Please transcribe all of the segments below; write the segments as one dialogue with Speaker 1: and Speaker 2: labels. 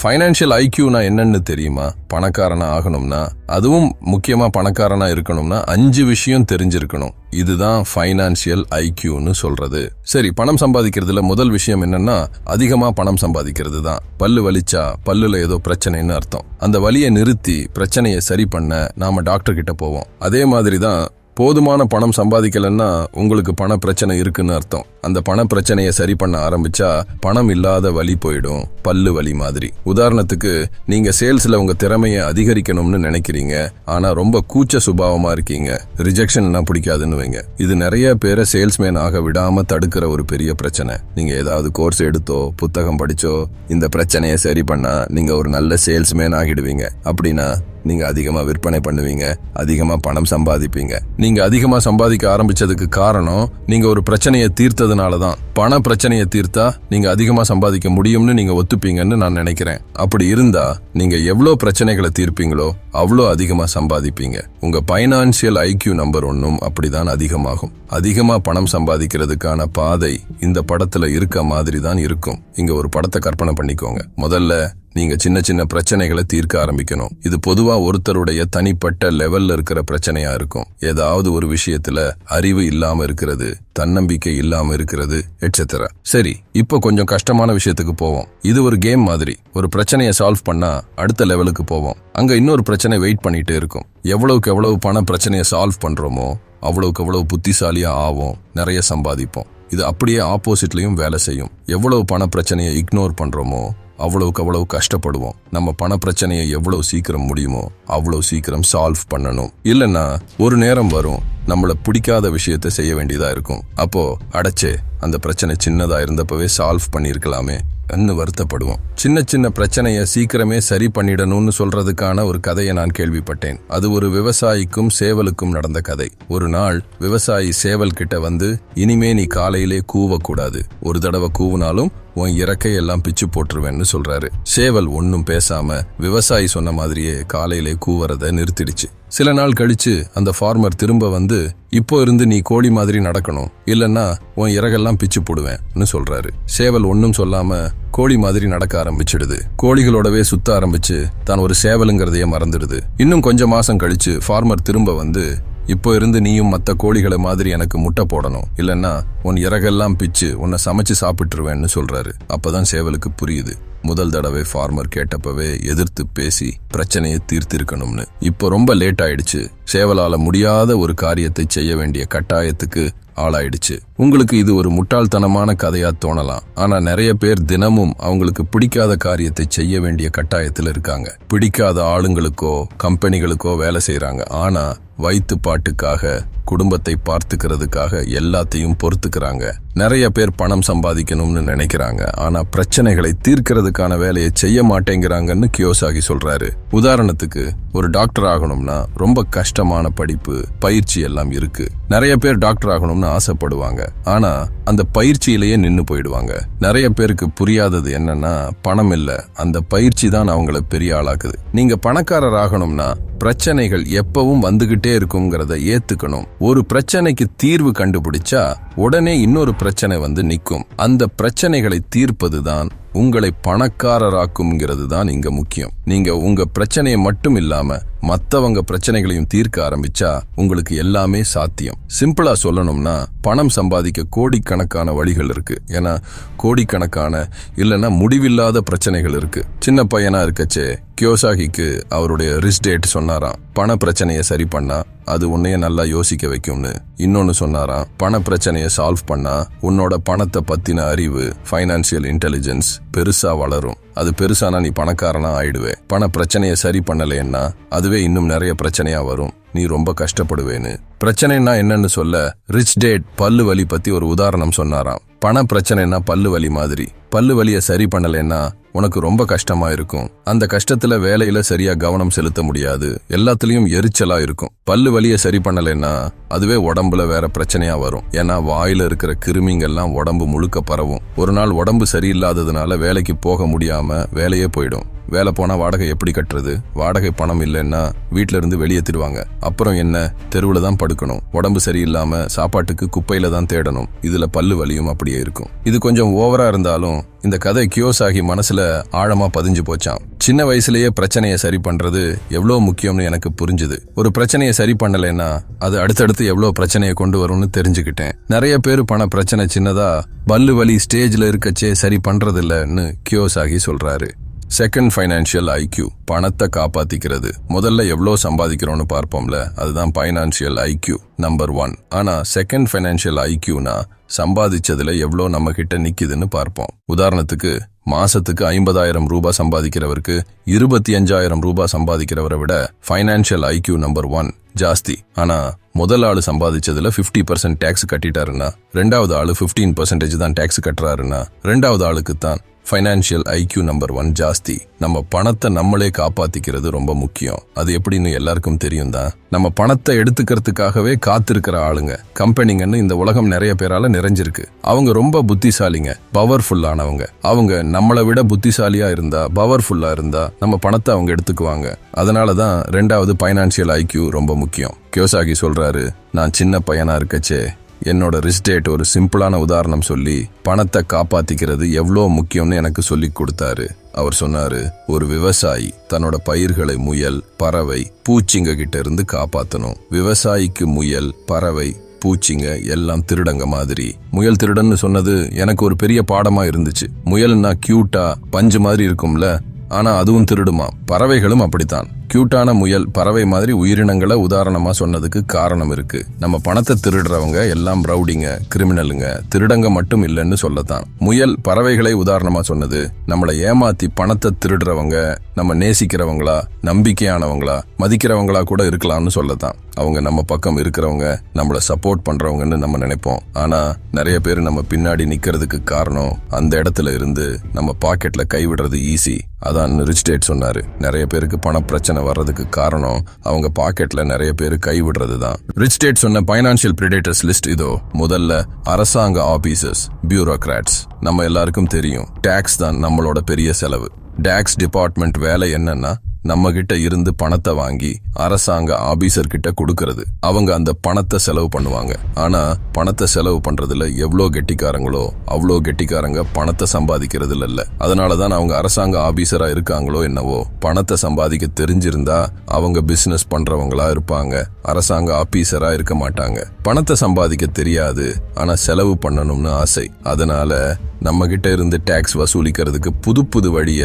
Speaker 1: Financial ஐக்யூனா என்னன்னு தெரியுமா? பணக்காரனா ஆகணும்னா, அதுவும் முக்கியமா பணக்காரனா இருக்கணும்னா 5 விஷயம் தெரிஞ்சிருக்கணும். இதுதான் ஃபைனான்ஷியல் ஐக்யூன்னு சொல்றது. சரி, பணம் சம்பாதிக்கிறதுல முதல் விஷயம் என்னன்னா, அதிகமா பணம் சம்பாதிக்கிறது தான். பல்லு வலிச்சா பல்லுல ஏதோ பிரச்சனைன்னு அர்த்தம். அந்த வலியை நிறுத்தி பிரச்சனையை சரி பண்ண நாம டாக்டர் கிட்ட போவோம். அதே மாதிரி தான் போதுமான பணம் சம்பாதிக்கலன்னா உங்களுக்கு பண பிரச்சனை இருக்குன்னு அர்த்தம். அந்த பண பிரச்சனையை சரி பண்ண ஆரம்பிச்சா பணம் இல்லாத வலி போயிடும், பல்லு வலி மாதிரி. உதாரணத்துக்கு, நீங்க சேல்ஸ்ல உங்க திறமையை அதிகரிக்கணும்னு நினைக்கிறீங்க, ஆனா ரொம்ப கூச்ச சுபாவமா இருக்கீங்க, ரிஜெக்ஷன் பிடிக்காதுன்னு வைங்க. இது நிறைய பேரை சேல்ஸ்மேன் ஆக விடாம தடுக்கிற ஒரு பெரிய பிரச்சனை. நீங்க ஏதாவது கோர்ஸ் எடுத்தோ புத்தகம் படிச்சோ இந்த பிரச்சனையை சரி பண்ணா நீங்க ஒரு நல்ல சேல்ஸ்மேன் ஆகிடுவீங்க. அப்படின்னா நீங்க அதிகமா விற்பனை பண்ணுவீங்க, அதிகமா பணம் சம்பாதிப்பீங்க. நீங்க அதிகமா சம்பாதிக்க ஆரம்பிச்சதுக்கு காரணம் நீங்க ஒரு பிரச்சனையை தீர்த்ததுனாலதான். பண பிரச்சனையை தீர்த்தா நீங்க அதிகமா சம்பாதிக்க முடியும்னு நீங்க ஒத்துப்பீங்கன்னு நான் நினைக்கிறேன். அப்படி இருந்தா நீங்க எவ்வளவு பிரச்சனைகளை தீர்ப்பீங்களோ அவ்வளோ அதிகமா சம்பாதிப்பீங்க. உங்க ஃபைனான்சியல் ஐக்யூ நம்பர் 1 அப்படிதான் அதிகமாகும். அதிகமா பணம் சம்பாதிக்கிறதுக்கான பாதை இந்த படத்துல இருக்க மாதிரி தான் இருக்கும். இங்க ஒரு படத்தை கற்பனை பண்ணிக்கோங்க. முதல்ல நீங்க சின்ன சின்ன பிரச்சனைகளை தீர்க்க ஆரம்பிக்கணும். இது பொதுவா ஒருத்தருடைய தனிப்பட்ட லெவல்ல இருக்கிற பிரச்சனையா இருக்கும். ஏதாவது ஒரு விஷயத்துல அறிவு இல்லாம இருக்கிறது, தன்னம்பிக்கை இல்லாம இருக்கிறது, எட்ஸெட்ரா. சரி, இப்போ கொஞ்சம் கஷ்டமான விஷயத்துக்கு போவோம். இது ஒரு கேம் மாதிரி. ஒரு பிரச்சனையை சால்வ் பண்ணா அடுத்த லெவலுக்கு போவோம். அங்க இன்னொரு பிரச்சனை வெயிட் பண்ணிட்டே இருக்கும். எவ்வளவுக்கு எவ்வளவு பண பிரச்சனையை சால்வ் பண்றோமோ அவ்வளவுக்கு எவ்வளவு புத்திசாலியா ஆவோம், நிறைய சம்பாதிப்போம். இது அப்படியே ஆப்போசிட்லயும் வேலை செய்யும். எவ்வளவு பண பிரச்சனையை இக்னோர் பண்றோமோ அவ்வளவுக்கு அவ்வளவு கஷ்டப்படுவோம். நம்ம பண பிரச்சனையை எவ்வளவு சீக்கிரம் முடியுமோ அவ்வளவு சீக்கிரம் சால்வ் பண்ணணும். இல்லைன்னா ஒரு நேரம் வரும், நம்மள பிடிக்காத விஷயத்தை செய்ய வேண்டியதா இருக்கும். அப்போ அடைச்சே அந்த பிரச்சனை சின்னதா இருந்தப்பவே சால்வ் பண்ணிருக்கலாமே வருத்தப்படுவோம். சின்ன சின்ன பிரச்சனையை சீக்கிரமே சரி பண்ணிடணும்னு சொல்றதுக்கான ஒரு கதையை நான் கேள்விப்பட்டேன். அது ஒரு விவசாயிக்கும் சேவலுக்கும் நடந்த கதை. ஒரு நாள் விவசாயி சேவல் கிட்ட வந்து, இனிமே நீ காலையிலே கூவக்கூடாது, ஒரு தடவை கூவுனாலும் உன் இறக்கையெல்லாம் பிச்சு போட்டுருவேன்னு சொல்றாரு. சேவல் ஒன்னும் பேசாம விவசாயி சொன்ன மாதிரியே காலையிலே கூவறத நிறுத்திடுச்சு. சில நாள் கழிச்சு அந்த ஃபார்மர் திரும்ப வந்து, இப்போ இருந்து நீ கோழி மாதிரி நடக்கணும், இல்லன்னா உன் இறகெல்லாம் பிச்சு போடுவேன்னு சொல்றாரு. சேவல் ஒன்னும் சொல்லாம கோழி மாதிரி நடக்க ஆரம்பிச்சிடுது. கோழிகளோடவே சுத்த ஆரம்பிச்சு தான் ஒரு சேவலுங்கிறதையே மறந்துடுது. இன்னும் கொஞ்சம் மாசம் கழிச்சு ஃபார்மர் திரும்ப வந்து, இப்போ இருந்து நீயும் மத்த கோழிகளை மாதிரி எனக்கு முட்டை போடணும், இல்லன்னா உன் இறகெல்லாம் பிச்சு உன்னை சமைச்சு சாப்பிட்டுருவேன்னு சொல்றாரு. அப்பதான் சேவலுக்கு புரியுது, முதல் தடவை ஃபார்மர் கேட்டப்பவே எதிர்த்து பேசி பிரச்சனையை தீர்த்திருக்கணும்னு. இப்போ ரொம்ப லேட் ஆயிடுச்சு. சேவலால முடியாத ஒரு காரியத்தை செய்ய வேண்டிய கட்டாயத்துக்கு ஆளாயிடுச்சு. உங்களுக்கு இது ஒரு முட்டாள்தனமான கதையா தோணலாம். ஆனா நிறைய பேர் தினமும் அவங்களுக்கு பிடிக்காத காரியத்தை செய்ய வேண்டிய கட்டாயத்துல இருக்காங்க. பிடிக்காத ஆளுங்களுக்கோ கம்பெனிகளுக்கோ வேலை செய்யறாங்க. ஆனா வயிற்று பாட்டுக்காக, குடும்பத்தை பார்த்துக்கிறதுக்காக எல்லாத்தையும் பொறுத்துக்கிறாங்க. நிறைய பேர் பணம் சம்பாதிக்கணும்னு நினைக்கிறாங்க, ஆனா பிரச்சனைகளை தீர்க்கிறதுக்கான வேலையை செய்ய மாட்டேங்கிறாங்கன்னு கியோசாகி சொல்றாரு. உதாரணத்துக்கு, ஒரு டாக்டர் ஆகணும்னா ரொம்ப கஷ்டமான படிப்பு, பயிற்சி எல்லாம் இருக்கு. நிறைய பேர் டாக்டர் ஆகணும்னு ஆசைப்படுவாங்க, ஆனா அந்த பயிற்சியிலேயே நின்னு போயிடுவாங்க. நிறைய பேருக்கு புரியாதது என்னன்னா, பணம் இல்ல, அந்த பயிற்சி தான் அவங்கள பெரிய ஆளாக்குது. நீங்க பணக்காரர் ஆகணும்னா பிரச்சனைகள் எப்பவும் வந்துகிட்டே இருக்குங்கிறத ஏத்துக்கணும். ஒரு பிரச்சனைக்கு தீர்வு கண்டுபிடிச்சா உடனே இன்னொரு பிரச்சனை வந்து நிக்கும். அந்த பிரச்சனைகளை தீர்ப்பதுதான் உங்களை பணக்காரராக்கும்ங்கிறது தான் இங்க முக்கியம். நீங்க உங்க பிரச்சனையை மட்டும் இல்லாம மத்தவங்க பிரச்சனைகளையும் தீர்க்க ஆரம்பிச்சா உங்களுக்கு எல்லாமே சாத்தியம். சிம்பிளா சொல்லணும்னா, பணம் சம்பாதிக்க கோடிக்கணக்கான வழிகள் இருக்கு. ஏன்னா கோடிக்கணக்கான இல்லைன்னா முடிவில்லாத பிரச்சனைகள் இருக்கு. சின்ன பையனா இருக்கச்சே கியோசாகிக்கு அவருடைய ரிச் டேட் சொன்னாராம், பண பிரச்சனையை சரி பண்ணா அது உன்னைய நல்லா யோசிக்க வைக்கும்னு. இன்னொன்னு சொன்னாராம், பண பிரச்சனையை சால்வ் பண்ணா உன்னோட பணத்தை பத்தின அறிவு, ஃபைனான்சியல் இன்டெலிஜென்ஸ் பெருசா வளரும். அது பெருசானா நீ பணக்காரனா ஆயிடுவே. பண பிரச்சனையை சரி பண்ணலைன்னா அதுவே இன்னும் நிறைய பிரச்சனையா வரும், நீ ரொம்ப கஷ்டப்படுவேன்னு. பிரச்சனைனா என்னன்னு சொல்ல ரிச் டேட் பல்லு வலி பத்தி ஒரு உதாரணம் சொன்னாராம். பண பிரச்சனைனா பல்லு வலி மாதிரி. பல்லு வலியை சரி பண்ணலைன்னா உனக்கு ரொம்ப கஷ்டமா இருக்கும். அந்த கஷ்டத்துல வேலையில சரியா கவனம் செலுத்த முடியாது, எல்லாத்துலயும் எரிச்சலா இருக்கும். பல்லு வலியை சரி பண்ணலைன்னா அதுவே உடம்புல வேற பிரச்சனையா வரும். ஏன்னா வாயில இருக்கிற கிருமிங்கெல்லாம் உடம்பு முழுக்க பரவும். ஒரு நாள் உடம்பு சரியில்லாததுனால வேலைக்கு போக முடியாம வேலையே போயிடும். வேலை போனா வாடகை எப்படி கட்டுறது, வாடகை பணம் இல்லைன்னா வீட்டுல இருந்து வெளியேற்றிடுவாங்க, அப்புறம் என்ன தெருவுல தான் படுக்கணும், உடம்பு சரியில்லாம சாப்பாட்டுக்கு குப்பையில தான் தேடணும், இதுல பல்லு வலியும் அப்படியே இருக்கும். இது கொஞ்சம் ஓவரா இருந்தாலும் இந்த கதை கியோசாகி மனசுல ஆழமா பதிஞ்சு போச்சான். சின்ன வயசுலயே பிரச்சனையை சரி பண்றது எவ்வளவு முக்கியம்னு எனக்கு புரிஞ்சுது. ஒரு பிரச்சனையை சரி பண்ணலைன்னா அது அடுத்தடுத்து எவ்வளவு பிரச்சனையை கொண்டு வரும்னு தெரிஞ்சுக்கிட்டேன். நிறைய பேர் பண பிரச்சனை சின்னதா பல்லு வலி ஸ்டேஜ்ல இருக்கச்சே சரி பண்றது இல்லைன்னு கியோசாகி சொல்றாரு. செகண்ட், ஃபைனான்சியல் ஐக்யூ, பணத்தை காப்பாத்திக்கிறது. முதல்ல எவ்வளோ சம்பாதிக்கிறோம்னு பார்ப்போம்ல, அதுதான் ஃபைனான்சியல் ஐக்யூ நம்பர் 1. ஆனா செகண்ட் ஃபைனான்சியல் ஐக்யூனா சம்பாதிச்சதுல எவ்வளோ நம்ம கிட்ட நிக்குதுன்னு பார்ப்போம். உதாரணத்துக்கு மாசத்துக்கு 50,000 ரூபாய் சம்பாதிக்கிறவருக்கு 25,000 ரூபாய் சம்பாதிக்கிறவரை விட ஃபைனான்சியல் ஐக்யூ நம்பர் 1 ஜாஸ்தி. ஆனா முதல் ஆளு சம்பாதிச்சதுல 50% டேக்ஸ் கட்டிட்டாருன்னா, ரெண்டாவது ஆளு 15% தான் டேக்ஸ் கட்டுறாருன்னா, ரெண்டாவது ஆளுக்கு தான் ஃபைனான்சியல் ஐக்யூ நம்பர் 1 ஜாஸ்தி. நம்ம பணத்தை நம்மளே காப்பாத்திக்கிறது ரொம்ப முக்கியம். அது எப்படின்னு எல்லாருக்கும் தெரியும் தான். நம்ம பணத்தை எடுத்துக்கிறதுக்காகவே காத்திருக்கிற ஆளுங்க, கம்பெனிங்கன்னு இந்த உலகம் நிறைய பேரால நிறைஞ்சிருக்கு. அவங்க ரொம்ப புத்திசாலிங்க, பவர்ஃபுல்லானவங்க. அவங்க நம்மளை விட புத்திசாலியா இருந்தா, பவர்ஃபுல்லா இருந்தா நம்ம பணத்தை அவங்க எடுத்துக்குவாங்க. அதனாலதான் ரெண்டாவது ஃபைனான்சியல் ஐக்யூ ரொம்ப முக்கியம். கியோசாகி சொல்றாரு, நான் சின்ன பையனா இருக்கச்சே என்னோட ரிஸ்டேட் ஒரு சிம்பிளான உதாரணம் சொல்லி பணத்தை காப்பாத்திக்கிறது எவ்வளோ முக்கியம்னு எனக்கு சொல்லி கொடுத்தாரு. அவர் சொன்னாரு, ஒரு விவசாயி தன்னோட பயிர்களை முயல், பறவை, பூச்சிங்க கிட்ட இருந்து காப்பாத்தணும். விவசாயிக்கு முயல், பறவை, பூச்சிங்க எல்லாம் திருடங்க மாதிரி. முயல் திருடன்னு சொன்னது எனக்கு ஒரு பெரிய பாடமா இருந்துச்சு. முயல்னா கியூட்டா பஞ்சு மாதிரி இருக்கும்ல, ஆனா அதுவும் திருடுமா. பறவைகளும் அப்படித்தான். கியூட்டான முயல், பறவை மாதிரி உயிரினங்களை உதாரணமா சொன்னதுக்கு காரணம் இருக்கு. நம்ம பணத்தை திருடுறவங்க எல்லாம் ரவுடிங்க, கிரிமினலுங்க, திருடங்க மட்டும் இல்லைன்னு சொல்லத்தான். முயல், பறவைகளை உதாரணமா சொன்னது நம்மளை ஏமாத்தி பணத்தை திருடுறவங்க நம்ம நேசிக்கிறவங்களா, நம்பிக்கையானவங்களா, மதிக்கிறவங்களா கூட இருக்கலாம்னு சொல்லத்தான். அவங்க நம்ம பக்கம் இருக்கிறவங்க, நம்மள சப்போர்ட் பண்றவங்கன்னு நம்ம நினைப்போம். ஆனா நிறைய பேர் நம்ம பின்னாடி நிக்கிறதுக்கு காரணம் அந்த இடத்துல இருந்து நம்ம பாக்கெட்ல கைவிடுறது ஈஸி. அதான் ரிச் டேட் சொன்னாரு, நிறைய பேருக்கு பண பிரச்சனை வர்றதுக்கு காரணம் அவங்க பாக்கெட்ல நிறைய பேர் கைவிடுறது தான். ரிச் டேட் சொன்ன ஃபைனான்சியல் பிரெடேட்டர்ஸ் லிஸ்ட் இதோ. முதல்ல அரசாங்க ஆபீசர்ஸ், பியூரோக்ராட்ஸ். நம்ம எல்லாருக்கும் தெரியும், டாக்ஸ் தான் நம்மளோட பெரிய செலவு. டாக்ஸ் டிபார்ட்மெண்ட் வேலை என்னன்னா, நம்ம கிட்ட இருந்து பணத்தை வாங்கி அரசாங்க ஆபீசர் கிட்ட கொடுக்கறது. அவங்க அந்த பணத்தை செலவு பண்ணுவாங்க. ஆனா பணத்தை செலவு பண்றதுல எவ்வளோ கெட்டிக்காரங்களோ அவ்வளோ கெட்டிக்காரங்க பணத்தை சம்பாதிக்கிறது இல்ல. அதனாலதான் அவங்க அரசாங்க ஆபீசரா இருக்காங்களோ என்னவோ. பணத்தை சம்பாதிக்க தெரிஞ்சிருந்தா அவங்க பிசினஸ் பண்றவங்களா இருப்பாங்க, அரசாங்க ஆபீசரா இருக்க மாட்டாங்க. பணத்தை சம்பாதிக்க தெரியாது, ஆனா செலவு பண்ணணும்னு ஆசை. அதனால நம்ம கிட்ட இருந்து டாக்ஸ் வசூலிக்கிறதுக்கு புது புது வழிய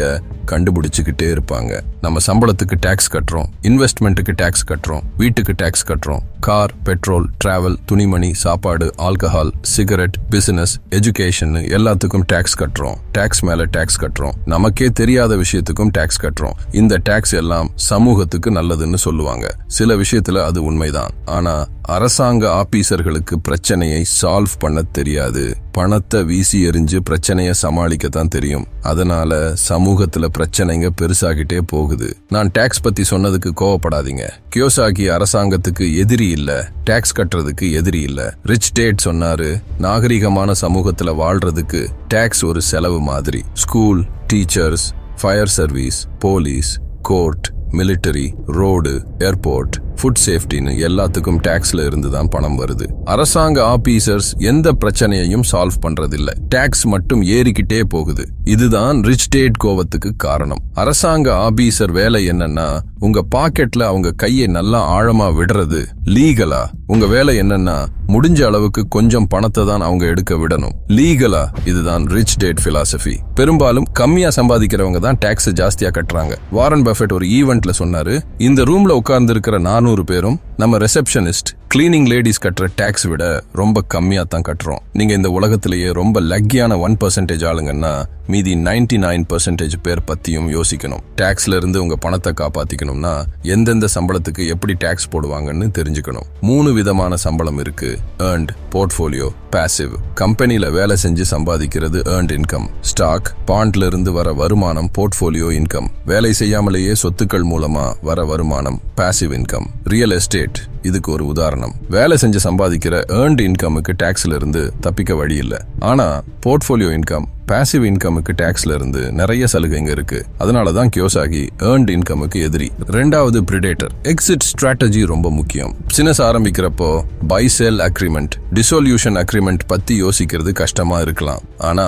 Speaker 1: கண்டுபிடிச்சுக்கிட்டே இருப்பாங்க. நம்ம சம்பளத்துக்கு டாக்ஸ் கட்டுறோம், இன்வெஸ்ட்மெண்ட்டுக்கு டாக்ஸ் கட்டுறோம், வீட்டுக்கு டாக்ஸ் கட்டுறோம், கார், பெட்ரோல், டிராவல், துணிமணி, சாப்பாடு, ஆல்கஹால், சிகரெட், பிசினஸ், எஜுகேஷன் எல்லாத்துக்கும் டாக்ஸ் கட்டுறோம். டாக்ஸ் மேல டாக்ஸ் கட்டுறோம். நமக்கே தெரியாத விஷயத்துக்கும் டாக்ஸ் கட்டுறோம். இந்த டாக்ஸ் எல்லாம் சமூகத்துக்கு நல்லதுன்னு சொல்லுவாங்க. சில விஷயத்துல அது உண்மைதான். ஆனா அரசாங்க ஆபீசர்களுக்கு பிரச்சனையை சால்வ் பண்ண தெரியாது. பணத்தை வீசி எறிஞ்சு பிரச்சனையை சமாளிக்கத்தான் தெரியும். அதனால சமூகத்துல பிரச்சனைங்க பெருசாகிட்டே போகுது. நான் டாக்ஸ் பத்தி சொன்னதுக்கு கோவப்படாதீங்க. கியோசாகி அரசாங்கத்துக்கு எதிரி இல்ல, டாக்ஸ் கட்டுறதுக்கு எதிரி இல்ல. ரிச் டேட் சொன்னாரு, நாகரிகமான சமூகத்துல வாழ்றதுக்கு டாக்ஸ் ஒரு செலவு மாதிரி. School, teachers, fire service, police, court, military, road, airport, food சேஃப்டின்னு எல்லாத்துக்கும் டாக்ஸ்ல இருந்து தான் பணம் வருது. அரசாங்க ஆபீசர்ஸ் எந்த பிரச்சனையையும் சால்வ் பண்றதில்ல, டாக்ஸ் மட்டும் ஏறிக்கிட்டே போகுது. இதுதான் ரிச் டேட் கோவத்துக்கு காரணம். அரசாங்க ஆபீசர் வேலை என்னன்னா, உங்க பாக்கெட்ல அவங்க கையை நல்லா ஆழமா விடுறது. லீகலா உங்க வேலை என்னன்னா, முடிஞ்ச அளவுக்கு கொஞ்சம் பணத்தை தான் அவங்க எடுக்க விடணும். லீகலா இதுதான் ரிச் டேட் பிலாசபி. பெரும்பாலும் கம்மியா சம்பாதிக்கிறவங்க தான் டாக்ஸ் ஜாஸ்தியா கட்டுறாங்க. வாரன் பஃபெட் ஒரு ஈவென்ட்ல சொன்னாரு, இந்த ரூம்ல உட்கார்ந்து இருக்கிற 400 பேரும் நம்ம ரிசப்ஷனிஸ்ட், கிளீனிங் லேடிஸ் கட்டுற டாக்ஸ் விட ரொம்ப கம்மியா தான் கட்டுறோம். நீங்க இந்த உலகத்திலேயே ரொம்ப லக்கியான 1% ஆளுங்கன்னா மீதி 99% பேர் பத்தியும் யோசிக்கணும். டாக்ஸ்ல இருந்து உங்க பணத்தை காப்பாத்திக்கணும்னா எந்தெந்த சம்பளத்துக்கு எப்படி டாக்ஸ் போடுவாங்கன்னு தெரிஞ்சுக்கணும். 3 விதமான சம்பளம் இருக்கு. Earned, portfolio, passive. கம்பெனில வேலை செஞ்சு சம்பாதிக்கிறது ஏர்ன்ட் இன்கம். ஸ்டாக், பாண்ட்ல இருந்து வர வருமானம் போர்ட்ஃபோலியோ இன்கம். வேலை செய்யாமலேயே சொத்துக்கள் மூலமா வர வருமானம் பாசிவ் இன்கம். ரியல் எஸ்டேட், இதுக்கு ஒரு உதாரணம். வேலை செஞ்சு சம்பாதிக்கிற ஏர்ன்ட் இன்கமுக்கு டாக்ஸ்ல இருந்து தப்பிக்க வழி இல்ல. ஆனா போர்ட்ஃபோலியோ இன்கம், பாசிவ் இன்கமுக்கு டாக்ஸ்ல இருந்து நிறைய சலுகைங்க இருக்கு. அதனாலதான் கியோசாகி ஏர்ன்ட் இன்கமுக்கு எதிரி. ரெண்டாவது பிரிடேட்டர். எக்ஸிட் ஸ்ட்ராட்டஜி ரொம்ப முக்கியம். பிசினஸ் ஆரம்பிக்கிறப்போ buy sell agreement, dissolution agreement பத்தி யோசிக்கிறது கஷ்டமா இருக்கலாம். ஆனா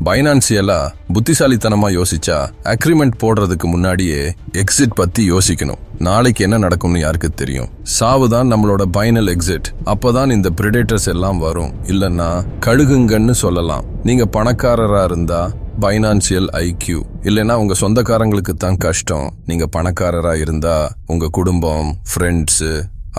Speaker 1: பைனான்சியலா புத்திசாலித்தனமா யோசிச்சா அக்ரிமெண்ட் போடுறதுக்கு முன்னாடியே எக்ஸிட் பத்தி யோசிக்கணும். நாளைக்கு என்ன நடக்கும்னு யாருக்கு தெரியும்? சாவுதான் நம்மளோட பைனல் எக்ஸிட். அப்பதான் இந்த பிரிடேட்டர்ஸ் எல்லாம் வரும். இல்லன்னா கழுகுங்கன்னு சொல்லலாம். நீங்க பணக்காரரா இருந்தா பைனான்சியல் ஐக்யூ, இல்லைன்னா உங்க சொந்தக்காரங்களுக்கு தான் கஷ்டம். நீங்க பணக்காரரா இருந்தா உங்க குடும்பம், ஃப்ரெண்ட்ஸ்,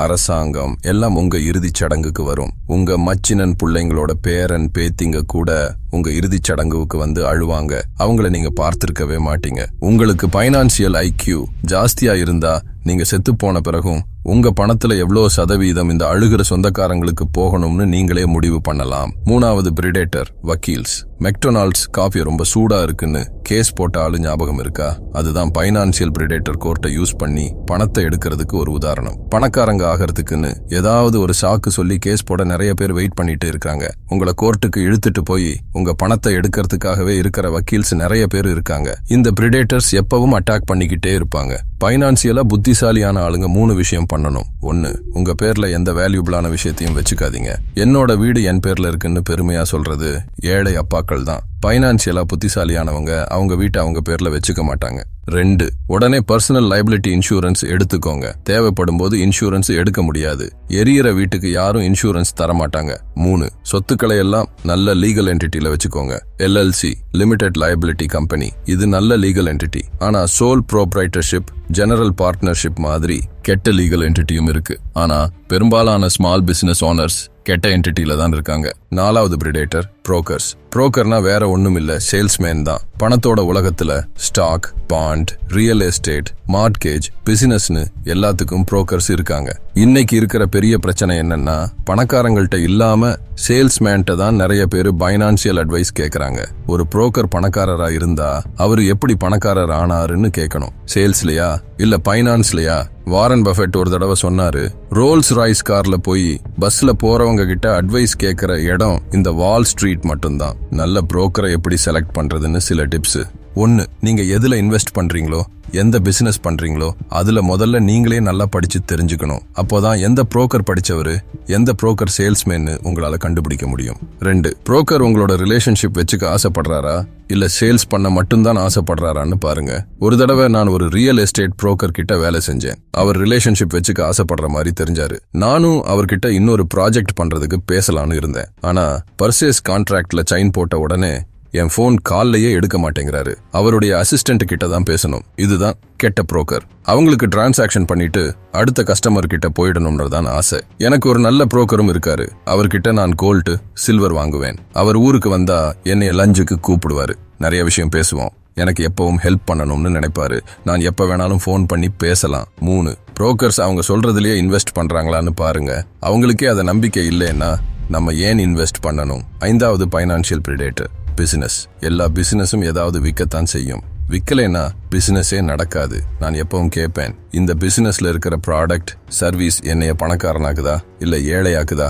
Speaker 1: அரசாங்கம் எல்லாம் உங்க இறுதிச் சடங்குக்கு வரும். உங்க மச்சினன் பிள்ளைங்களோட பேரன் பேத்திங்க கூட உங்க இறுதிச் சடங்குக்கு வந்து அழுவாங்க. அவங்கள நீங்க பார்த்திருக்கவே மாட்டீங்க. உங்களுக்கு பைனான்சியல் ஐக்யூ ஜாஸ்தியா இருந்தா நீங்க செத்து போன பிறகும் உங்க பணத்துல எவ்வளவு சதவீதம் இந்த அழுகிற சொந்தக்காரங்களுக்கு போகணும்னு நீங்களே முடிவு பண்ணலாம். மூணாவது பிரிடேட்டர், வக்கீல்ஸ். மெக்டொனால்ட்ஸ் காஃபி ரொம்ப சூடா இருக்குன்னு கேஸ் போட்ட ஆளு ஞாபகம் இருக்கா? அதுதான் பைனான்சியல் பிரிடேட்டர் கோர்ட்டை யூஸ் பண்ணி பணத்தை எடுக்கிறதுக்கு ஒரு உதாரணம். பணக்காரங்க ஆகிறதுக்குன்னு ஏதாவது ஒரு சாக்கு சொல்லி கேஸ் போட நிறைய பேர் வெயிட் பண்ணிட்டு இருக்காங்க. உங்களை கோர்ட்டுக்கு இழுத்துட்டு போய் உங்க பணத்தை எடுக்கிறதுக்காகவே இருக்கிற வக்கீல்ஸ் நிறைய பேர் இருக்காங்க. இந்த பிரிடேட்டர்ஸ் எப்பவும் அட்டாக் பண்ணிக்கிட்டே இருப்பாங்க. பைனான்சியலா புத்திசாலியான ஆளுங்க 3 விஷயம் பண்ணணும். 1, உங்க பேர்ல எந்த வேல்யூபிளான விஷயத்தையும் வச்சுக்காதீங்க. என்னோட வீடு என் பேர்ல இருக்குன்னு பெருமையா சொல்றது ஏழை அப்பாக்கள் தான். பைனான்சியலா புத்திசாலியானவங்க அவங்க வீட்டை அவங்க பேர்ல வச்சுக்க மாட்டாங்க. 2, உடனே பர்சனல் லைபிலிட்டி இன்சூரன்ஸ் எடுத்துக்கோங்க. தேவைப்படும் போது இன்சூரன்ஸ் எடுக்க முடியாது. எரியிற வீட்டுக்கு யாரும் இன்சூரன்ஸ் தர மாட்டாங்க. 3, சொத்துக்களை எல்லாம் நல்ல லீகல் என்டிட்டில வச்சுக்கோங்க. LLC, லிமிடெட் லைபிலிட்டி கம்பெனி, இது நல்ல லீகல் என்டிட்டி. ஆனா சோல் ப்ரோப்ரைட்டர்ஷிப், ஜெனரல் பார்ட்னர்ஷிப் மாதிரி கெட்ட லீகல் என்டிட்டியும் இருக்கு. ஆனா பெரும்பாலான ஸ்மால் பிசினஸ் ஓனர்ஸ் கெட்ட என்டிட்டில தான் இருக்காங்க. 4வது பிரிடேட்டர், புரோக்கர்ஸ். புரோக்கர்னா வேற ஒண்ணும் இல்ல, சேல்ஸ்மேன் தான். பணத்தோட உலகத்துல stock, bond, real estate, mortgage, பிசினஸ்னு எல்லாத்துக்கும் புரோக்கர்ஸ் இருக்காங்க. இன்னைக்கு இருக்கிற பெரிய பிரச்சனை என்னன்னா பணக்காரங்கள்ட்ட இல்லாம சேல்ஸ்மேன்ட்ட தான் நிறைய பேர் பைனான்சியல் அட்வைஸ் கேக்குறாங்க. ஒரு புரோக்கர் பணக்காரரா இருந்தா அவரு எப்படி பணக்காரர் ஆனாருன்னு கேட்கணும். சேல்ஸ்லயா இல்ல பைனான்ஸ்லயா? வாரன் பஃபெட் ஒரு தடவை சொன்னாரு, ரோல்ஸ் ராய்ஸ் கார்ல போய் பஸ்ல போறவங்க கிட்ட அட்வைஸ் கேட்கிற இடம் இந்த வால் ஸ்ட்ரீட் மட்டும்தான். நல்ல புரோக்கரை எப்படி செலக்ட் பண்றதுன்னு சில டிப்ஸ். 1, நீங்க எதுல இன்வெஸ்ட் பண்றீங்களோ, எந்த பிசினஸ் பண்றீங்களோ அதுல முதல்ல நீங்களே நல்லா படிச்சு தெரிஞ்சுக்கணும். அப்போதான் எந்த புரோக்கர் படிச்சவரு, எந்த புரோக்கர் சேல்ஸ்மேன்னு உங்களால கண்டுபிடிக்க முடியும். 2, புரோக்கர் உங்களோட ரிலேஷன்ஷிப் வச்சுக்க ஆசைப்படுறாரா இல்ல சேல்ஸ் பண்ண மட்டும்தான் ஆசைப்படுறாரான்னு பாருங்க. ஒரு தடவை நான் ஒரு ரியல் எஸ்டேட் புரோக்கர் கிட்ட வேலை செஞ்சேன். அவர் ரிலேஷன்ஷிப் வச்சுக்க ஆசைப்படுற மாதிரி தெரிஞ்சாரு. நானும் அவர்கிட்ட இன்னொரு ப்ராஜெக்ட் பண்றதுக்கு பேசலான்னு இருந்தேன். ஆனா பர்சேஸ் கான்ட்ராக்ட்ல சைன் போட்ட உடனே என் போன் கால்லையே எடுக்க மாட்டேங்கிறாரு. அவருடைய அசிஸ்டன்ட் கிட்ட தான் பேசணும். இதுதான் கெட்ட புரோக்கர். அவங்களுக்கு டிரான்சாக்ஷன் பண்ணிட்டு அடுத்த கஸ்டமர் கிட்ட போயிடணும்ன்றதான் ஆசை. எனக்கு ஒரு நல்ல புரோக்கரும் இருக்காரு. அவர்கிட்ட நான் கோல்டு, சில்வர் வாங்குவேன். அவர் ஊருக்கு வந்தா என்னை லஞ்சுக்கு கூப்பிடுவாரு. நிறைய விஷயம் பேசுவோம். எனக்கு எப்பவும் ஹெல்ப் பண்ணணும்னு நினைப்பாரு. நான் எப்ப வேணாலும் போன் பண்ணி பேசலாம். 3, புரோக்கர்ஸ் அவங்க சொல்றதுலயே இன்வெஸ்ட் பண்றாங்களான்னு பாருங்க. அவங்களுக்கே அத நம்பிக்கை இல்லைன்னா நம்ம ஏன் இன்வெஸ்ட் பண்ணணும்? 5வது பைனான்சியல் பிரிடேட்டர், பிசினஸ். எல்லா பிசினஸும் ஏதாவது விற்கத்தான் செய்யும். விற்கலைன்னா பிசினஸே நடக்காது. நான் எப்பவும் கேட்பேன், இந்த பிசினஸ்ல இருக்கிற ப்ராடக்ட், சர்வீஸ் என்னைய பணக்காரனாக்குதா இல்ல ஏழையாக்குதா?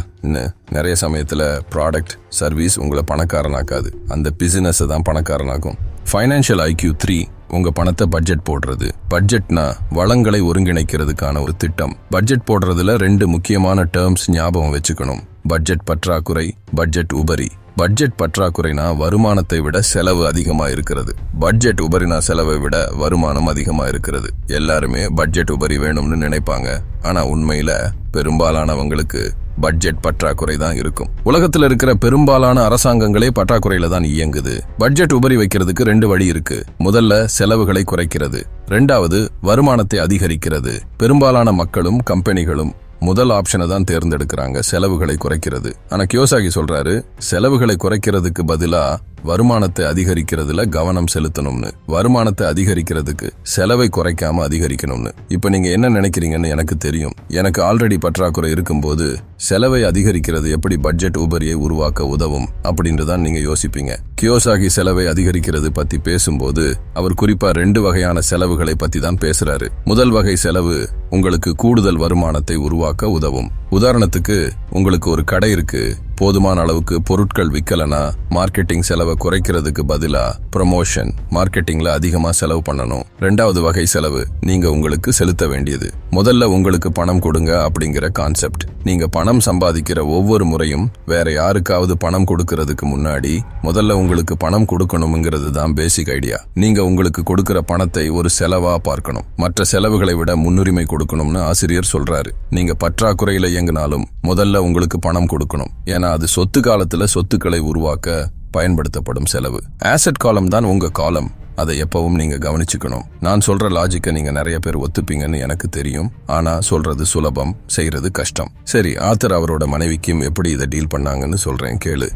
Speaker 1: நிறைய சமயத்துல ப்ராடக்ட், சர்வீஸ் உங்களை பணக்காரனாக்காது, அந்த பிசினஸ் தான் பணக்காரனாக்கும். ஃபைனான்சியல் IQ 3, உங்க பணத்தை பட்ஜெட் போடுறது. பட்ஜெட்னா வளங்களை ஒருங்கிணைக்கிறதுக்கான ஒரு திட்டம். பட்ஜெட் போடுறதுல 2 முக்கியமான டேர்ம்ஸ் ஞாபகம் வச்சுக்கணும். பட்ஜெட் பற்றாக்குறை, பட்ஜெட் உபரி. பட்ஜெட் பற்றாக்குறைனா வருமானத்தை விட செலவு அதிகமா இருக்கிறது. பட்ஜெட் உபரினா செலவை விட வருமானம் அதிகமா இருக்கிறது. எல்லாருமே பட்ஜெட் உபரி வேணும்னு நினைப்பாங்க. ஆனா உண்மையில பெரும்பாலானவங்களுக்கு பட்ஜெட் பற்றாக்குறை தான் இருக்கும். உலகத்துல இருக்கிற பெரும்பாலான அரசாங்கங்களே பற்றாக்குறையில தான் இயங்குது. பட்ஜெட் உபரி வைக்கிறதுக்கு 2 வழி இருக்கு. முதல்ல செலவுகளை குறைக்கிறது, 2வது வருமானத்தை அதிகரிக்கிறது. பெரும்பாலான மக்களும் கம்பெனிகளும் முதல் ஆப்ஷனை தான் தேர்ந்தெடுக்கிறாங்க, செலவுகளை குறைக்கிறது. ஆனா கியோசாகி சொல்றாரு, செலவுகளை குறைக்கிறதுக்கு பதிலா வருமானத்தை அதிகரிக்கிறதுல கவனம் செலுத்தணும்னு. வருமானத்தை அதிகரிக்கிறதுக்கு செலவை குறைக்காம அதிகரிக்கணும்னு. இப்ப நீங்க என்ன நினைக்கிறீங்கன்னு எனக்கு தெரியும். எனக்கு ஆல்ரெடி பற்றாக்குறை இருக்கும்போது செலவை அதிகரிக்கிறது எப்படி பட்ஜெட் உபரியை உருவாக்க உதவும் அப்படின்னு தான் நீங்க யோசிப்பீங்க. கியோசாகி செலவை அதிகரிக்கிறது பத்தி பேசும்போது அவர் குறிப்பா 2 வகையான செலவுகளை பத்தி தான் பேசுறாரு. முதல் வகை செலவு உங்களுக்கு கூடுதல் வருமானத்தை உருவாக்க உதவும். உதாரணத்துக்கு, உங்களுக்கு ஒரு கடை இருக்கு, போதுமான அளவுக்கு பொருட்கள் விற்கலனா மார்க்கெட்டிங் செலவை குறைக்கிறதுக்கு பதிலா ப்ரமோஷன், மார்க்கெட்டிங்ல அதிகமா செலவு பண்ணணும். 2வது வகை செலவு நீங்க உங்களுக்கு செலுத்த வேண்டியது. முதல்ல உங்களுக்கு பணம் கொடுங்க அப்படிங்கிற கான்செப்ட். நீங்க பணம் சம்பாதிக்கிற ஒவ்வொரு முறையும் வேற யாருக்காவது பணம் கொடுக்கறதுக்கு முன்னாடி முதல்ல உங்களுக்கு பணம் கொடுக்கணும்ங்கிறது தான் பேசிக் ஐடியா. நீங்க உங்களுக்கு கொடுக்கிற பணத்தை ஒரு செலவா பார்க்கணும். மற்ற செலவுகளை விட முன்னுரிமை கொடுக்கணும்னு ஆசிரியர் சொல்றாரு. நீங்க பற்றாக்குறையில இயங்கினாலும் முதல்ல உங்களுக்கு பணம் கொடுக்கணும். ஏன்னா அது சொத்து காலத்துல சொத்துக்களை உருவாக்க பயன்படுத்தப்படும் செலவு. ஆசெட் காலம் தான் உங்க காலம். அதை எப்பவும் நீங்க கவனிச்சுக்கணும். நான் சொல்ற லாஜிக்கை நீங்க நிறைய பேர் ஒத்துப்பீங்கன்னு எனக்கு தெரியும். ஆனா சொல்றது சுலபம், செய்யறது கஷ்டம். சரி, ஆத்தர் அவரோட மனைவிக்கும் எப்படி இதை டீல் பண்ணாங்கன்னு சொல்றேன் கேளு.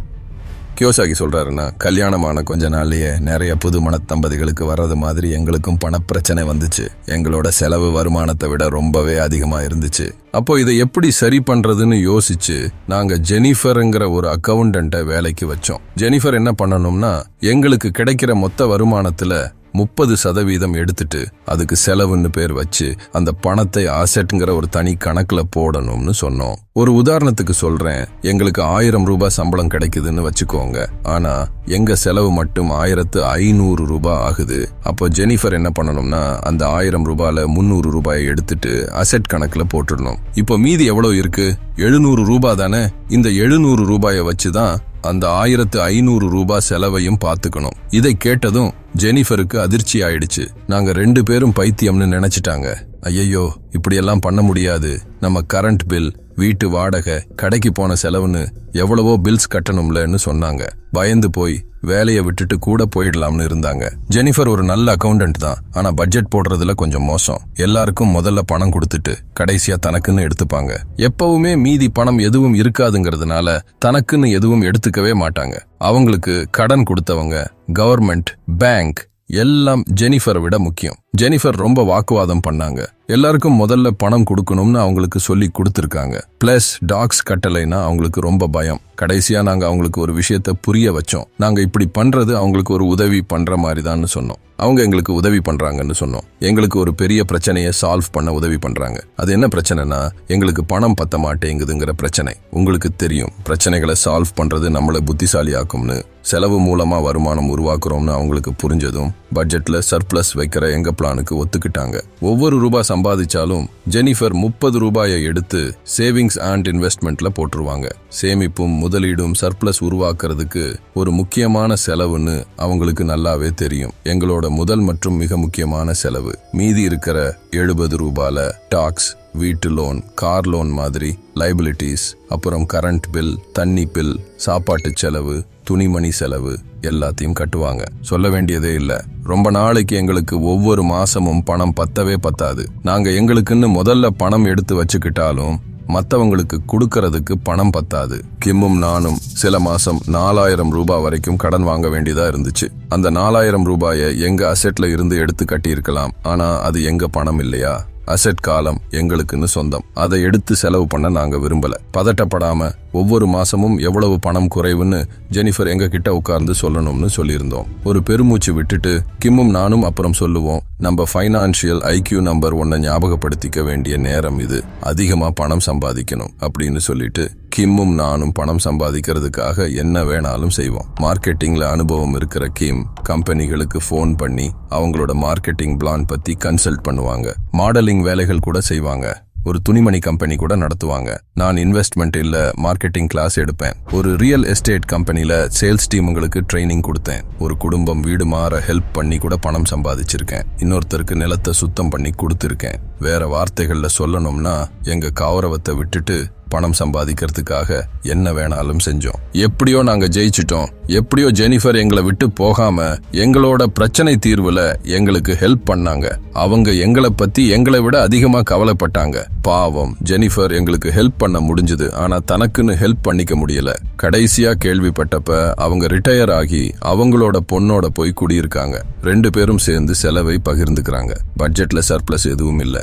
Speaker 1: கியோசாகி சொல்றாருன்னா, கல்யாணமான கொஞ்ச நாள்லயே நிறைய புது தம்பதிகளுக்கு வர்றது மாதிரி எங்களுக்கும் பணப்பிரச்சனை வந்துச்சு. எங்களோட செலவு வருமானத்தை விட ரொம்பவே அதிகமா இருந்துச்சு. அப்போ இதை எப்படி சரி பண்றதுன்னு யோசிச்சு நாங்க ஜெனிஃபர்ங்கிற ஒரு அக்கவுண்டன்ட்டை வேலைக்கு வச்சோம். ஜெனிஃபர் என்ன பண்ணணும்னா, எங்களுக்கு கிடைக்கிற மொத்த வருமானத்துல 30% எடுத்துட்டு அதுக்கு செலவுன்னு பேர் வச்சு அந்த பணத்தை அசெட்ங்கிற ஒரு தனி கணக்குல போடணும்னு சொன்னோம். ஒரு உதாரணத்துக்கு சொல்றேன். எங்களுக்கு 1000 ரூபாய் சம்பளம் கிடைக்குதுன்னு வச்சுக்கோங்க. ஆனா எங்க செலவு மட்டும் 1500 ரூபாய் ஆகுது. அப்போ ஜெனிஃபர் என்ன பண்ணணும்னா, அந்த 1000 ரூபாயில 300 ரூபாயை எடுத்துட்டு அசெட் கணக்குல போட்டுடணும். இப்போ மீதி எவ்வளவு இருக்கு? 700 ரூபாய் தானே. இந்த 700 ரூபாயை வச்சுதான் அந்த 1500 ரூபாய் செலவையும் பார்த்துக்கணும். இதை கேட்டதும் ஜெனிஃபருக்கு அதிர்ச்சி ஆயிடுச்சு. நாங்க 2 பேரும் பைத்தியம்னு நினைச்சிட்டாங்க. ஐயோ, இப்படியெல்லாம் பண்ண முடியாது. நம்ம கரண்ட் பில், வீட்டு வாடகை, கடைக்கு போன செலவுன்னு எவ்வளவோ பில்ஸ் கட்டணும்லன்னு சொன்னாங்க. பயந்து போய் வேலையை விட்டுட்டு கூட போயிடலாம்னு இருந்தாங்க. ஜெனிஃபர் ஒரு நல்ல அக்கவுண்டன்ட் தான். ஆனா பட்ஜெட் போடுறதுல கொஞ்சம் மோசம். எல்லாருக்கும் முதல்ல பணம் கொடுத்துட்டு கடைசியா தனக்குன்னு எடுத்துப்பாங்க. எப்பவுமே மீதி பணம் எதுவும் இருக்காதுங்கிறதுனால தனக்குன்னு எதுவும் எடுத்துக்கவே மாட்டாங்க. அவங்களுக்கு கடன் கொடுத்தவங்க, கவர்மெண்ட், பேங்க் எல்லாம் ஜெனிஃபரை விட முக்கியம். ஜெனிஃபர் ரொம்ப வாக்குவாதம் பண்ணாங்க. எல்லாருக்கும் முதல்ல பணம் கொடுக்கணும்னு அவங்களுக்கு சொல்லி கொடுத்துருக்காங்க. பிளஸ் டாக்ஸ் கட்டலைன்னா அவங்களுக்கு ரொம்ப பயம். கடைசியா நாங்க அவங்களுக்கு ஒரு விஷயத்த புரிய வச்சோம். நாங்க இப்படி பண்றது அவங்களுக்கு ஒரு உதவி பண்ற மாதிரி தான் சொன்னோம். அவங்க எங்களுக்கு உதவி பண்றாங்கன்னு சொன்னோம். எங்களுக்கு ஒரு பெரிய பிரச்சனையை சால்வ் பண்ண உதவி பண்றாங்க. அது என்ன பிரச்சனைனா, எங்களுக்கு பணம் பத்த மாட்டேங்குதுங்கிற பிரச்சனை. உங்களுக்கு தெரியும், பிரச்சனைகளை சால்வ் பண்றது நம்மளை புத்திசாலியாக்கும்னு. செலவு மூலமா வருமானம் உருவாக்குறோம்னு அவங்களுக்கு புரிஞ்சதும் பட்ஜெட்ல சர்ப்ளஸ் வைக்கிற எங்க பிளானுக்கு ஒத்துக்கிட்டாங்க. ஒவ்வொரு ரூபாய் சம்பாதிச்சாலும் ஜெனிஃபர் 30 ரூபாயை எடுத்து சேவிங்ஸ் அண்ட் இன்வெஸ்ட்மெண்ட்ல போட்டுருவாங்க. சேமிப்பும் முதலீடும் சர்ப்ளஸ் உருவாக்குறதுக்கு ஒரு முக்கியமான செலவுன்னு அவங்களுக்கு நல்லாவே தெரியும். எங்களோட முதல் மற்றும் மிக முக்கியமான செலவு. மீதி இருக்கிற 70 ரூபாயில டாக்ஸ், வீட்டு லோன், கார் லோன் மாதிரி லைபிலிட்டிஸ், அப்புறம் கரண்ட் பில், தண்ணி பில், சாப்பாட்டு செலவு, துணிமணி செலவு எல்லாத்தையும் கட்டுவாங்க. சொல்ல வேண்டியதே இல்ல. ரொம்ப நாளைக்கு எங்களுக்கு ஒவ்வொரு மாசமும் பணம் பத்தவே பத்தாது. நாங்க எங்களுக்குன்னு முதல்ல பணம் எடுத்து வச்சுக்கிட்டாலும் மற்றவங்களுக்கு கொடுக்கறதுக்கு பணம் பத்தாது. கிம்மும் நானும் சில மாசம் 4000 ரூபாய் வரைக்கும் கடன் வாங்க வேண்டியதா இருந்துச்சு. அந்த 4000 ரூபாயை எங்க அசெட்ல இருந்து எடுத்து கட்டி இருக்கலாம். ஆனா அது எங்க பணம் இல்லையா? அசெட் காலம் எங்களுக்குன்னு சொந்தம். அதை எடுத்து செலவு பண்ண நாங்க விரும்பல. பதட்டப்படாம ஒவ்வொரு மாசமும் எவ்வளவு பணம் குறைவுன்னு ஜெனிஃபர் எங்க கிட்ட உட்கார்ந்து சொல்லணும்னு சொல்லியிருந்தோம். ஒரு பெருமூச்சு விட்டுட்டு கிம்மும் நானும் அப்புறம் சொல்லுவோம், நம்ம ஃபைனான்சியல் IQ நம்பர் 1 ஞாபகப்படுத்திக்க வேண்டிய நேரம் இது. அதிகமா பணம் சம்பாதிக்கணும் அப்படின்னு சொல்லிட்டு கிம்மும் நானும் பணம் சம்பாதிக்கிறதுக்காக என்ன வேணாலும் செய்வோம். மார்க்கெட்டிங்ல அனுபவம் இருக்கிற கிம் கம்பெனிகளுக்கு ஃபோன் பண்ணி அவங்களோட மார்க்கெட்டிங் பிளான் பத்தி கன்சல்ட் பண்ணுவாங்க. மாடலிங் வேலைகள் கூட செய்வாங்க. ஒரு துணிமணி கம்பெனி கூட நடத்துவாங்க. நான் இன்வெஸ்ட்மெண்ட் இல்ல மார்க்கெட்டிங் கிளாஸ் எடுப்பேன். ஒரு ரியல் எஸ்டேட் கம்பெனில சேல்ஸ் டீமுங்களுக்கு ட்ரைனிங் கொடுத்தேன். ஒரு குடும்பம் வீடு மாற ஹெல்ப் பண்ணி கூட பணம் சம்பாதிச்சிருக்கேன். இன்னொருத்தருக்கு நிலத்தை சுத்தம் பண்ணி கொடுத்துருக்கேன். வேற வார்த்தைகள்ல சொல்லணும்னா, எங்க கௌரவத்தை விட்டுட்டு பணம் சம்பாதிக்கிறதுக்காக என்ன வேணாலும் செஞ்சோம். எப்படியோ நாங்க ஜெயிச்சிட்டோம். எப்படியோ ஜெனிஃபர் எங்களை விட்டு போகாம எங்களோட பிரச்சனை தீர்வுல எங்களுக்கு ஹெல்ப் பண்ணாங்க. அவங்க எங்களை பத்தி எங்களை விட அதிகமா கவலைப்பட்டாங்க. பாவம், ஜெனிஃபர் எங்களுக்கு ஹெல்ப் பண்ண முடிஞ்சது, ஆனா தனக்குன்னு ஹெல்ப் பண்ணிக்க முடியல. கடைசியா கேள்விப்பட்டப்ப அவங்க ரிட்டையர் ஆகி அவங்களோட பொண்ணோட போய் குடியிருக்காங்க. 2 பேரும் சேர்ந்து செலவை பகிர்ந்துக்கிறாங்க. பட்ஜெட்ல சர்ப்ளஸ் எதுவும் இல்ல.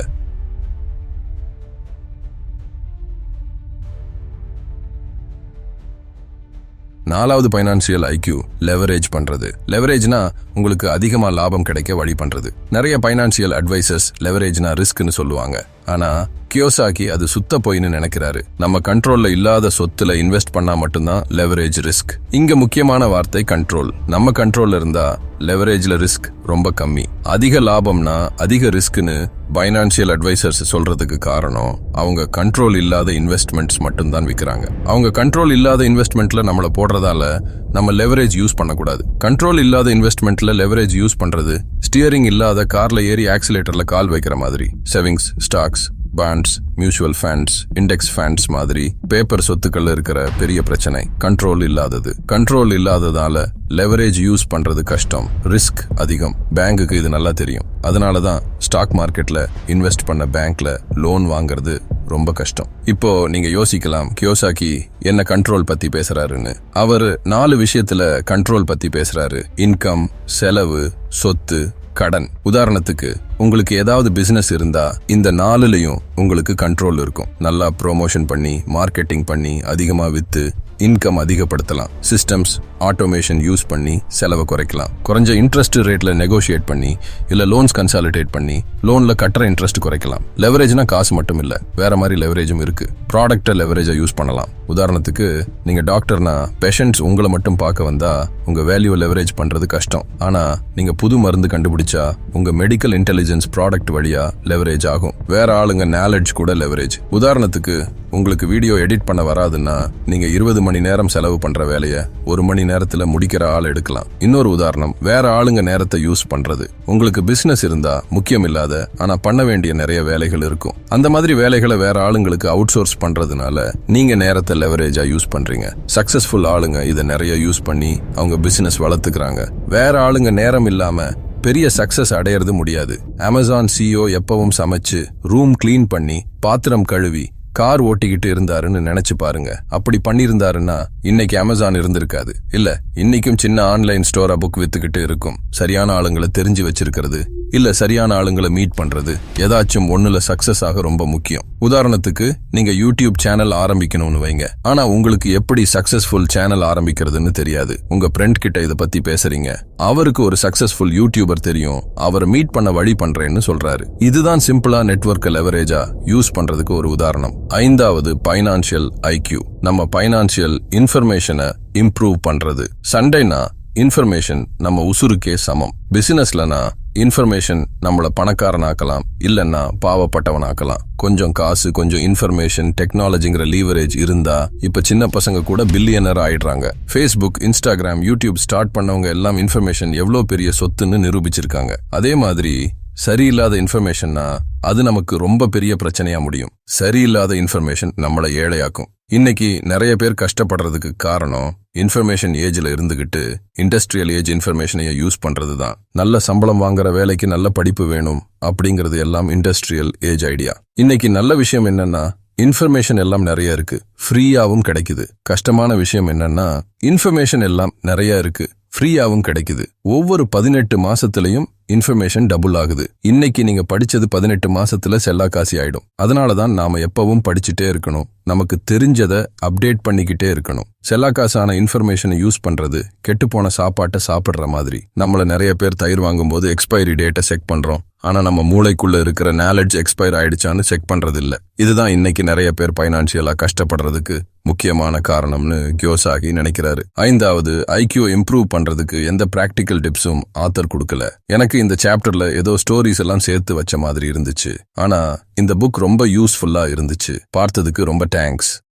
Speaker 1: 4வது ஃபைனான்சியல் ஐக்யூ லெவரேஜ் பண்றது. லெவரேஜ்னா உங்களுக்கு அதிகமா லாபம் கிடைக்க வழி பண்றது. நிறைய ஃபைனான்சியல் அட்வைசர்ஸ் லெவரேஜ்னா ரிஸ்க்னு சொல்லுவாங்க. ஆனா கியோசாகி அது சுத்த போயின்னு நினைக்கிறாரு. நம்ம கண்ட்ரோல்ல இல்லாத சொத்துல இன்வெஸ்ட் பண்ணா மட்டும்தான் லெவரேஜ் ரிஸ்க். இங்க முக்கியமான வார்த்தை கண்ட்ரோல். நம்ம கண்ட்ரோல்ல இருந்தா லெவரேஜ்ல ரிஸ்க் ரொம்ப கம்மி. அதிக லாபம்னா அதிக ரிஸ்க்னு ஃபைனான்சியல் அட்வைசர்ஸ் சொல்றதுக்கு காரணம் அவங்க கண்ட்ரோல் இல்லாத இன்வெஸ்ட்மெண்ட்ஸ் மட்டும்தான் விற்கிறாங்க. அவங்க கண்ட்ரோல் இல்லாத இன்வெஸ்ட்மெண்ட்ல நம்மள போடுறதால நம்ம லெவரேஜ் யூஸ் பண்ணக்கூடாது. கண்ட்ரோல் இல்லாத இன்வெஸ்ட்மெண்ட்ல லெவரேஜ் யூஸ் பண்றது ஸ்டியரிங் இல்லாத கார்ல ஏறி ஆக்சிலேட்டர்ல கால் வைக்கிற மாதிரி. Savings, stocks, bonds, mutual funds, index funds மாதிரி பேப்பர் சொத்துக்கள் இருக்கிற பெரிய பிரச்சனை கண்ட்ரோல் இல்லாதது. கண்ட்ரோல் இல்லாததால லெவரேஜ் யூஸ் பண்றது கஷ்டம், ரிஸ்க் அதிகம். பேங்குக்கு இது நல்லா தெரியும். அதனாலதான் ஸ்டாக் மார்க்கெட்ல இன்வெஸ்ட் பண்ண பேங்க்ல லோன் வாங்குறது ரொம்ப கஷ்டம். இப்போ நீங்க யோசிக்கலாம், கியோசாகி என்ன கண்ட்ரோல் பத்தி பேசுறாருன்னு. அவர் 4 விஷயத்துல கண்ட்ரோல் பத்தி பேசுறாரு. இன்கம், செலவு, சொத்து, கடன். உதாரணத்துக்கு உங்களுக்கு ஏதாவது பிசினஸ் இருந்தா இந்த 4லயும் உங்களுக்கு கண்ட்ரோல் இருக்கும். நல்லா ப்ரோமோஷன் பண்ணி மார்க்கெட்டிங் பண்ணி அதிகமா with income அதிகப்படுத்தலாம். Systems, automation use பண்ணி செலவை குறைக்கலாம். குறைஞ்ச இன்ட்ரெஸ்ட் ரேட்ல நெகோஷியேட் பண்ணி இல்ல லோன்ஸ் கன்சாலிடேட் பண்ணி லோன்ல கட்டுற இன்ட்ரெஸ்ட் குறைக்கலாம். லெவரேஜ்னா காசு மட்டும் இல்ல, வேற மாதிரி லெவரேஜும் இருக்கு. ப்ராடக்ட்டை லெவரேஜா யூஸ் பண்ணலாம். உதாரணத்துக்கு நீங்க டாக்டர்னா பேஷண்ட்ஸ் உங்களை மட்டும் பார்க்க வந்தா உங்க வேல்யூ லெவரேஜ் பண்றது கஷ்டம். ஆனா நீங்க புது மருந்து கண்டுபிடிச்சா உங்க மெடிக்கல் இன்டெலிஜென்ஸ் ப்ராடக்ட் வழியா லெவரேஜ் ஆகும். வேற ஆளுங்க நாலேஜ் கூட லெவரேஜ். உதாரணத்துக்கு உங்களுக்கு வீடியோ எடிட் பண்ண வராதுன்னா நீங்க 20 மணி நேரம் செலவு பண்ற வேலையை 1 மணி நேரத்துல முடிக்கிற ஆள் எடுக்கலாம். இன்னொரு உதாரணம், வேற ஆளுங்க நேரத்தை யூஸ் பண்றது. உங்களுக்கு பிசினஸ் இருந்தா முக்கியம் இல்லாத ஆனா பண்ண வேண்டிய நிறைய வேலைகள் இருக்கும். அந்த மாதிரி வேலைகளை வேற ஆளுங்களுக்கு அவுட் சோர்ஸ் பண்றதுனால நீங்க நேரத்தை லெவரேஜா யூஸ் பண்றீங்க. சக்சஸ்ஃபுல் ஆளுங்க இதை நிறைய யூஸ் பண்ணி அவங்க பிசினஸ் வளர்த்துக்கிறாங்க. வேற ஆளுங்க நேரம் இல்லாம பெரிய சக்சஸ் அடையிறது முடியாது. அமேசான் CEO எப்பவும் சமைச்சு ரூம் கிளீன் பண்ணி பாத்திரம் கழுவி கார் ஓட்டிக்கிட்டு இருந்தாருன்னு நினைச்சு பாருங்க. அப்படி பண்ணிருந்தாருன்னா இன்னைக்கு அமேசான் இருந்திருக்காது. இல்ல இன்னைக்கும் சின்ன ஆன்லைன் ஸ்டோரா புக் வித்துக்கிட்டு இருக்கும். சரியான ஆளுங்களை தெரிஞ்சு வச்சிருக்கிறது இல்ல சரியான ஆளுங்களை மீட் பண்றது ஏதாச்சும் ஒண்ணுல சக்சஸ் ஆக ரொம்ப முக்கியம். உதாரணத்துக்கு நீங்க யூடியூப் சேனல் ஆரம்பிக்கணும்னு வைங்க. ஆனா உங்களுக்கு எப்படி சக்சஸ்ஃபுல் சேனல் ஆரம்பிக்கிறதுன்னு தெரியாது. உங்க ஃப்ரெண்ட் கிட்ட இத பத்தி பேசுறீங்க. அவருக்கு ஒரு சக்சஸ்ஃபுல் யூடியூபர் தெரியும். அவரை மீட் பண்ண வழி பண்றேன்னு சொல்றாரு. இதுதான் சிம்பிளா நெட்வொர்க் லெவரேஜா யூஸ் பண்றதுக்கு ஒரு உதாரணம். 5வது ஃபைனான்சியல் ஐக்யூ. நம்ம ஃபைனான்சியல் இன்ஃபர்மேஷனை இம்ப்ரூவ் பண்றது. சண்டைனா இன்ஃபர்மேஷன் நம்ம உசுருக்கே சமம். பிசினஸ்லனா இன்ஃபர்மேஷன் நம்மள பணக்காரனாக்கலாம், இல்லன்னா பாவப்பட்டவனாக்கலாம். கொஞ்சம் காசு, கொஞ்சம் இன்ஃபர்மேஷன், டெக்னாலஜிங்கிற லீவரேஜ் இருந்தா இப்ப சின்ன பசங்க கூட பில்லியனர் ஆயிடுறாங்க. ஃபேஸ்புக், இன்ஸ்டாகிராம், யூடியூப் ஸ்டார்ட் பண்ணவங்க எல்லாம் இன்ஃபர்மேஷன் எவ்வளவு பெரிய சொத்துன்னு நிரூபிச்சிருக்காங்க. அதே மாதிரி சரியில்லாத இன்ஃபர்மேஷன்னா அது நமக்கு ரொம்ப பெரிய பிரச்சனையா முடியும். சரியில்லாத இன்ஃபர்மேஷன் நம்மளை ஏழையாக்கும். இன்னைக்கு நிறைய பேர் கஷ்டப்படுறதுக்கு காரணம் இன்ஃபர்மேஷன் ஏஜ்ல இருந்துகிட்டு இண்டஸ்ட்ரியல் ஏஜ் இன்ஃபர்மேஷனைய யூஸ் பண்றதுதான். நல்ல சம்பளம் வாங்குற வேலைக்கு நல்ல படிப்பு வேணும் அப்படிங்கிறது எல்லாம் இண்டஸ்ட்ரியல் ஏஜ் ஐடியா. இன்னைக்கு நல்ல விஷயம் என்னன்னா இன்ஃபர்மேஷன் எல்லாம் நிறைய இருக்கு, ஃப்ரீயாவும் கிடைக்குது. கஷ்டமான விஷயம் என்னன்னா இன்ஃபர்மேஷன் எல்லாம் நிறைய இருக்கு, ஃப்ரீயாவும் கிடைக்குது. ஒவ்வொரு 18 மாசத்திலையும் இன்ஃபர்மேஷன் டபுள் ஆகுது. இன்னைக்கு நீங்க படிச்சது 18 மாசத்துல செல்லா காசி ஆயிடும். அதனாலதான் நாம எப்பவும் படிச்சுட்டே இருக்கணும். நமக்கு தெரிஞ்சதை அப்டேட் பண்ணிக்கிட்டே இருக்கணும். செல்லா காசான இன்ஃபர்மேஷனை யூஸ் பண்றது கெட்டுப்போன சாப்பாட்டை சாப்பிடுற மாதிரி. நம்மள நிறைய பேர் தயிர் வாங்கும்போது எக்ஸ்பைரி டேட்டை செக் பண்றோம். ஆனா நம்ம மூளைக்குள்ள இருக்கிற நாலேஜ் எக்ஸ்பயர் ஆயிடுச்சான்னு செக் பண்றது இல்ல. இதுதான் இன்னைக்கு நிறைய பேர் பைனான்சியலா கஷ்டப்படுறதுக்கு முக்கியமான காரணம்னு கியோசாகி நினைக்கிறாரு. 5வது ஐக்யூ இம்ப்ரூவ் பண்றதுக்கு எந்த பிராக்டிக்கல் டிப்ஸும் ஆத்தர் கொடுக்கல. எனக்கு இந்த சாப்டர்ல ஏதோ ஸ்டோரிஸ் எல்லாம் சேர்த்து வச்ச மாதிரி இருந்துச்சு. ஆனா இந்த புக் ரொம்ப யூஸ்ஃபுல்லா இருந்துச்சு. பார்த்ததுக்கு ரொம்ப தேங்க்ஸ்.